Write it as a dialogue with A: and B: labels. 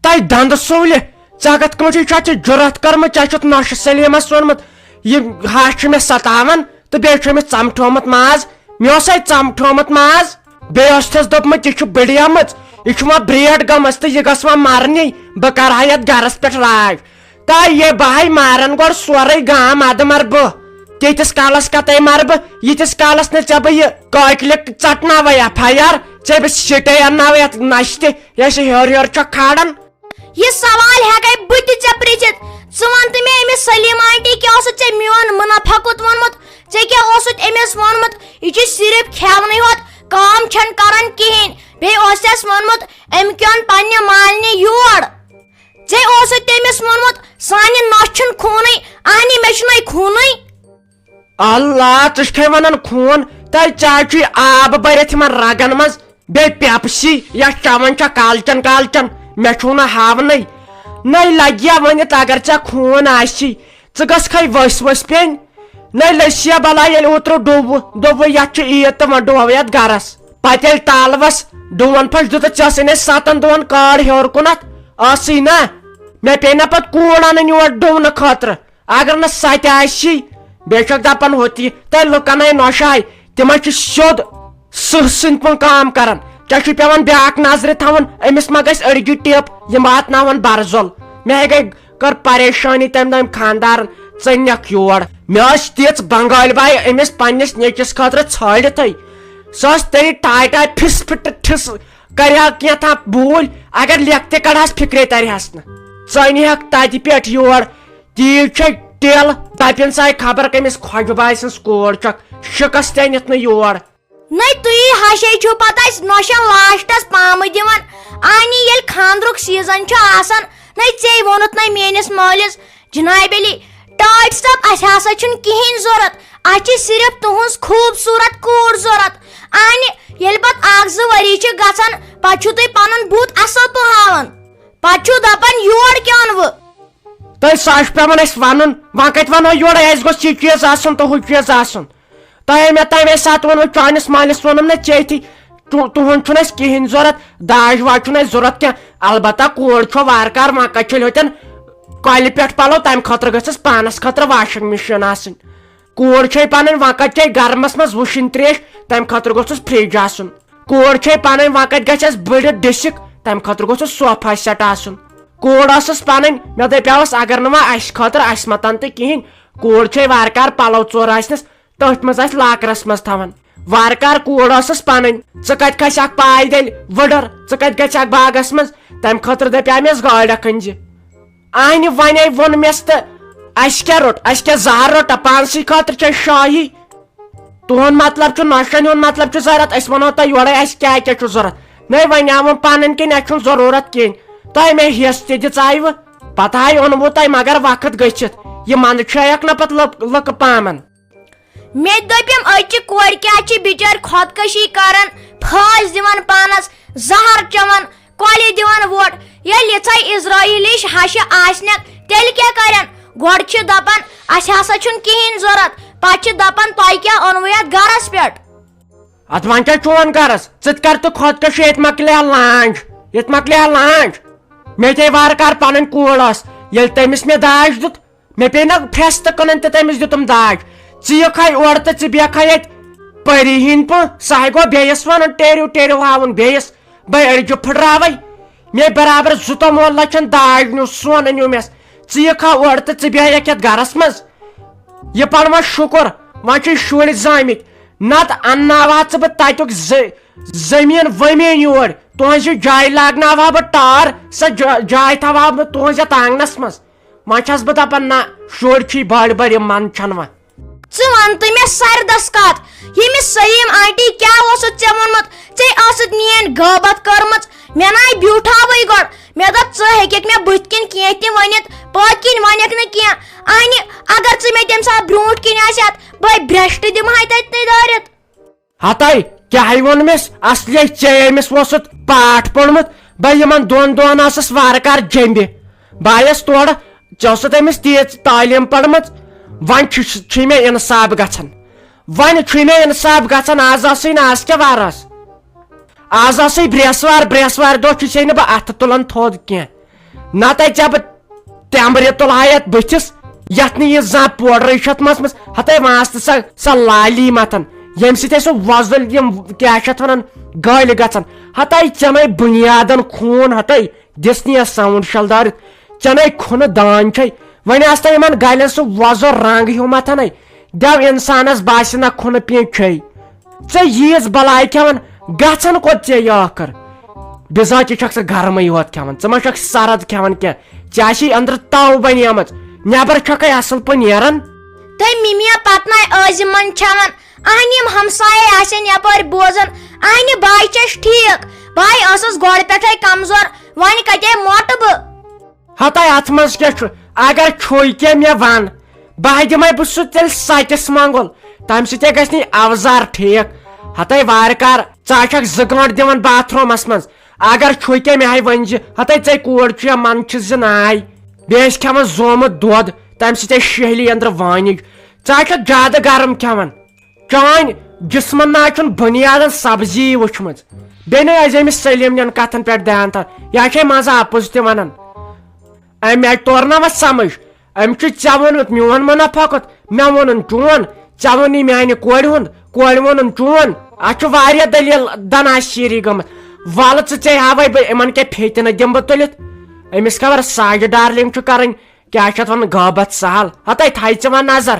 A: تۄہہِ دنٛدٕ سوٗلہِ ژےٚ کتھ کٲٹھۍ چھےٚ ژےٚ جُرت کٔرمٕژ ژےٚ چھُتھ نۄشہِ سلیمس ووٚنمُت یہِ ہش چھُ مےٚ ستاوان تہٕ بیٚیہِ چھُ أمِس ژمٹھومُت ماز مےٚ اوسے ژمٹھومُت ماز بیٚیہِ اوسُس دوٚپمُت یہِ چھُ بٔڑیمٕژ یہِ چھُ وۄنۍ برٛیڈ گٔمٕژ تہٕ یہِ گٔژھ وۄنۍ مرنی بہٕ کرٕ ہا یتھ گرس پٮ۪ٹھ راج تہٕ یہِ بہٕ ہے مارن گۄڈٕ سورُے گام ادٕ مر بہٕ تیٖتِس کالس کتے مر بہٕ ییٖتِس کالس نہٕ ژےٚ بہٕ یہِ کٲٹلہِ ژٹناوے FIR ژےٚ بہٕ سِٹے انناوے یتھ نشہِ تہِ یۄس ہیوٚر ہیوٚر چھکھ کھالان
B: یہ سوال ہیکے بہٕ تہِ ژےٚ پرژھِتھ ژٕ وَن تہٕ مےٚ أمِس سلیٖما آنٹی کیٛاہ اوسُتھ ژےٚ میون مُنافقت ووٚنمُت ژےٚ کیٛاہ اوسُتھ أمِس ووٚنمُت یہِ چھُ صرف کھٮ۪ونٕے ہوت کٲم چھنہٕ کران کِہیٖنۍ بیٚیہِ اوسٮ۪س ووٚنمُت أمۍ کیوٚن پننہِ مالنہِ یور ژےٚ اوسُتھ تٔمِس ووٚنمُت سانہِ نۄشہِ چھُنہٕ خوٗنٕے اہنہِ مےٚ چھُنَے خوٗنٕے
A: اللہ ژٕ چھکھے ونان خوٗن تۄہہِ چاے چھُے آب بٔرِتھ یِمن رگن منٛز بیٚیہِ پیپسی یۄس چٮ۪وان چھےٚ کالچن کالچن مےٚ چھُو نہٕ ہاونٕے نَے لگیا ؤنِتھ اگر ژےٚ خوٗن آسی ژٕ گژھکھے ؤسۍ ؤسۍ پیٚنۍ نَے لٔسیا بلا ییٚلہِ اوترٕ دوٚپوٕ یتھ چھُ عیٖد تہٕ وۄنۍ ڈوو یتھ گرس پتہٕ ییٚلہِ تالوس ڈوٗن پھش دِتُکھ ژےٚ ٲسٕے نَے 7 دۄہن کٲڈ ہیوٚر کُنتھ ٲسٕے نا مےٚ پیٚیہِ نا پتہٕ کوٗر انٕنۍ یور ڈوٗنہٕ خٲطرٕ اگر نہٕ سۄ تہِ آسی بیٚیہِ چھکھ دپان ہُتہِ تۄہہِ لُکن ہے نۄشاے تِمن چھُ سیوٚد سٕہہ سٕنٛدۍ پٲٹھۍ کٲم کران ژےٚ چھُے پیٚوان بیاکھ نظرِ تھاوُن أمِس ما گژھِ أڑگہِ ٹِپ یِم واتناون برزول مےٚ گٔے کٔر پریشٲنی تمہِ دۄہ أمۍ خاندارن ژٕ نِکھ یور مےٚ ٲس تِژھ بنگٲلۍ باے أمِس پننِس نیٚچوِس خٲطرٕ ژھٲنڈتھٕے سۄ ٲس تیٚلہِ ٹاے ٹاے پھِس پھِٹہٕ ٹھِس کرِہا کینٛژھا بوٗلۍ اگر لیکھتہِ کڑہس فِکرے ترِہس نہٕ ژٕ أنِہکھ تتہِ پٮ۪ٹھ یور تیٖژ چھے ٹِل دپن سا خبر کٔمِس خۄجہِ باے سٕنٛز کوٗر چھکھ شِکس تہِ أنِتھ نہٕ یور
B: نَے تُہی ہشے چھُو پتہٕ اسہِ نۄشن لاسٹس پامہٕ دِوان اہنہِ ییٚلہِ خاندرُک سیٖزن چھُ آسان نَے ژےٚ ووٚنُتھ نَے میٲنِس مٲلِس جناب علی ٹاٹھ صٲب اسہِ ہسا چھُنہٕ کِہیٖنۍ ضوٚرتھ اسہِ چھِ صرف تُہنٛز خوٗبصوٗرت کوٗر ضوٚرتھ اہنہِ ییٚلہِ پتہٕ 1-2 ؤری چھِ گژھان پتہٕ چھُو تُہۍ پنُن بُتھ اصل پٲٹھۍ ہاوان پتہٕ چھُو دپان یور کیٛاہ اوٚنوٕ
A: تۄہہِ سُہ چھُ پیٚوان اسہِ ونُن وۄنۍ کتہِ ونو یورے اسہِ گوٚژھ یہِ چیٖز آسُن تہٕ ہُہ چیٖز آسُن تۄہہِ مےٚ تمے ساتہٕ ووٚنمُت چٲنِس مٲلِس ووٚنُم نا ژےٚ تُہُنٛد چھُنہٕ اَسہِ کِہیٖنۍ ضوٚرتھ داج واج چھُنہٕ اَسہِ ضوٚرتھ کینٛہہ البتہ کوٗر چھو وارٕ کارٕ وۄنۍ کتہِ چھٔلۍ ہوتٮ۪ن کۄلہِ پٮ۪ٹھ پلو تمہِ خٲطرٕ گٔژھس پانس خٲطرٕ واشنٛگ مِشیٖن آسٕنۍ کوٗر چھے پنٕنۍ وۄنۍ کتہِ چے گرمس منٛز وٕشِنۍ تریش تمہِ خٲطرٕ گوٚژھُس فرج آسُن کوٗر چھے پنٕنۍ وۄنۍ کتہِ گژھِ اَسہِ بٔڑِتھ ڈِسِک تمہِ خٲطرٕ گوٚژھُس صوفا سیٹ آسُن کوٗر ٲسٕس پنٕنۍ مےٚ دپیاوس اگر نہٕ وۄنۍ اسہِ خٲطرٕ اسہِ متن تہٕ کِہیٖنۍ کوٗر چھے وارٕ کارٕ پلو ژور آسنس تٔتھۍ منٛز آسہِ لاکرس منٛز تھاوان وارٕ کارٕ کوٗر ٲسٕس پنٕنۍ ژٕ کتہِ کھسکھ پایدٔلۍ وٕڈٕر ژٕ کتہِ گژھکھ باغس منٛز تمہِ خٲطرٕ دپیاو مےٚ گاڑِ اکھ أنزِ اہنہِ ونے ووٚن مےٚ تہٕ اسہِ کیٛاہ روٚٹ اسہِ کیٛاہ زہر روٚٹا پانسٕے خٲطرٕ چھے شٲہی تُہُنٛد مطلب چھُ نۄشن ہُنٛد مطلب چھُ ضوٚرتھ أسۍ ونو تۄہہِ یورے اسہِ کیٛاہ کیٛاہ چھُ ضوٚرتھ نَے وۄنۍ آوُم پنٕنۍ کِنۍ اسہِ چھُنہٕ ضروٗرت کِہیٖنۍ تۄہہِ مےٚ ہٮ۪س تہِ دِژایوٕ پتہٕ ہاے اوٚنوُ تۄہہِ مگر وقت گٔژھِتھ یہِ منٛدٕ چھٲیکھ نہ پتہٕ لُکہٕ پامن
B: مےٚ دوٚپم أچہِ کورِ کیٛاہ چھِ بِچٲرۍ خۄدکٔشی کران پھٲسۍ دِوان پانس زہر چٮ۪وان کۄلہِ دِوان ووٹ ییٚلہِ یِژھے اسرٲیلِش ہشہِ آسنکھ تیٚلہِ کیٛاہ کرن گۄڈٕ چھِ دپان اسہِ ہسا چھُنہٕ کِہیٖنۍ ضوٚرتھ پتہٕ چھِ دپان تۄہہِ کیٛاہ اوٚنوٕ یتھ گرس پٮ۪ٹھ
A: اتھ وۄنۍ کیٛاہ چون گرس ژٕ تہِ کر تہٕ خۄدکٔشی ییٚتہِ مۄکلیا لانٛج مےٚ تے وارٕ کارٕ پنٕنۍ کوٗر ٲس ییٚلہِ تٔمِس مےٚ داج دیُت مےٚ پیٚیہِ نا پھرٛٮ۪س تہٕ کٕنٕنۍ تہٕ تٔمِس دیُتُم داج ژٕ یِکھے اورٕ تہٕ ژٕ بیٚہکھے ییٚتہِ پٔری ہِنٛدۍ پٲٹھۍ سُہ ہے گوٚو بیٚیِس ونُن ٹیرِو ہاوُن بیٚیِس بے أڑجہِ پھٕٹراوے مےٚ برابر 2-3 لچھن داج نیوٗ سۄن نیوٗ مےٚ ژٕ یِکھا اورٕ تہٕ ژٕ بیٚہکھ یتھ گرس منٛز یہِ پڑ وۄنۍ شُکُر وۄنۍ چھِ شُرۍ زٲمٕتۍ نتہٕ انناوہا ژٕ بہٕ تتیُک زٔمیٖن ؤمیٖن یور تُہنٛزِ جایہِ لاگناوہا بہٕ ٹار سۄ جاے تھاوہا بہٕ تُہنٛز یتھ آنگنس منٛز وۄنۍ چھس بہٕ دپان نہ شُرۍ چھِ بٔڑۍ بٔڑۍ یِم منٛد چھنہٕ وۄنۍ
B: ژٕ وَن تہٕ مےٚ سردس کتھ ییٚمِس سلیٖم آنٹی کیٛاہ اوسُتھ ژےٚ ووٚنمُت ژےٚ ٲسٕتھ میٲنۍ غٲبت کٔرمٕژ مےٚ ناے بیوٗٹھاوٕے گۄڈٕ مےٚ دوٚپ ژٕ ہیٚککھ مےٚ بٕتھِ کِنۍ کینٛہہ تہِ ؤنِتھ پٔتۍ کِنۍ وَنکھ نہٕ کینٛہہ اہنہِ اگر ژٕ مےٚ تمہِ ساتہٕ برونٛٹھ کِنۍ آسہتھ بہٕ برٛیشٹہٕ دِمہے تتہِ دٲرِتھ
A: ہتاے کیٛاہ ووٚنمس اصلی ژےٚ ییٚمِس اوسُتھ پاٹھ پوٚرمُت بہٕ یِمن 2 دۄہن ٲسٕس وارٕ کارٕ جیٚمبہِ بہٕ آیس تورٕ ژےٚ اوسُتھ أمِس تیٖژ تعلیٖم پٔرمٕژ وۄنۍ چھُے مےٚ اِنصاف گژھان آز ٲسٕے نہٕ آز کیٛاہ وار ٲس آز ٲسٕے برٛیسوار دۄہ چھُسے نہٕ بہٕ اتھٕ تُلان تھوٚد کینٛہہ نت ژےٚ بہٕ تیمبرِ تُلہٕ ہا یتھ بٕتھِس یتھ نہٕ یہِ زانٛہہ پوڈرٕے چھِ مژمٕژ ہتاے وانٛسہِ سۄ لالی متھان ییٚمہِ سۭتۍ سُہ وۄزُل یِم کیٛاہ چھِ اتھ ونان گٲلۍ گژھان ہتاے چنے بُنیادن خوٗن ہتاے دِژنی یس ساوُنٛڈ شلدارِتھ چنے کھُنہٕ دان چھے وۄنۍ آستا یِمن گلٮ۪ن سُہ وۄزُل رنٛگ ہیوٗ متھانے دٮ۪و انسانس باسہِ نہ کھُنہٕ پیٖنٛت چھے ژےٚ ییٖژ بلاے کھٮ۪وان گژھان کوٚت ژےٚ یہِ ٲخر بِذٲتی چھکھ ژٕ گرمٕے یوت کھٮ۪وان ژٕ ما چھکھ سرد کھٮ۪وان کینٛہہ ژےٚ آسی أنٛدرٕ تاو بنیمٕژ نٮ۪بر چھکھے اصل پٲٹھۍ نیران
B: تُہۍ مِمیا پتناے ٲسۍ یِمن کھٮ۪وان اہنہِ یِم ہمسایے آسن یپٲرۍ بوزان اہنہِ باے چھس ٹھیٖک باے ٲسٕس گۄڈٕ پٮ۪ٹھے کمزور وۄنۍ کتے موٹہٕ بہٕ
A: ہتاے اتھ منٛز کیٛاہ چھُ اگر چھُے کینٛہہ مےٚ ون بہٕ دِمے بہٕ سُہ تیٚلہِ سَتِس منٛگُل تمہِ سۭتۍ گژھِ نہٕ اَوزار ٹھیٖک ہتاے وارٕ کار ژٕ آسکھ 2 گٲنٛٹہٕ دِوان باتھ روٗمس منٛز اگر چھُے کینٛہہ مےٚ ہاے ؤنزِ ہتاے ژے کوٗر چھُ یا من چھِ زِ ناے بیٚیہِ ٲسۍ کھٮ۪وان زومُت دۄد تمہِ سۭتۍ شہلی أنٛدرٕ وانِج ژٕ آسکھ زیادٕ گرم کھٮ۪وان چٲنۍ جسمن نہ چھُنہٕ بُنیادن سبزی وٕچھمٕژ بیٚیہِ نَے ٲسۍ أمِس سٲلِم نٮ۪ن کتھن پٮ۪ٹھ دیان تھاوان یہِ چھے منٛزٕ اپُز تہِ ونان مےٚ توٚر نہ وۄنۍ سمجھ أمۍ چھُ ژےٚ ووٚنمُت میون مُنافع کوٚت مےٚ ووٚنُن چون ژےٚ ووٚنُے میانہِ کورِ ہُنٛد کورِ ووٚنُن چون اتھ چھُ واریاہ دٔلیٖل دناشیٖری گٔمٕژ وَلہٕ ژٕ ہاوے بہٕ یِمن کیٛاہ پھیٚتنہٕ دِمہٕ بہٕ تُلِتھ أمِس خبر ساجہِ ڈارلِنگ چھُ کرٕنۍ کیٛاہ چھِ اتھ ونان غٲبت سہل ہتاے تھایہِ ژٕ وۄنۍ نظر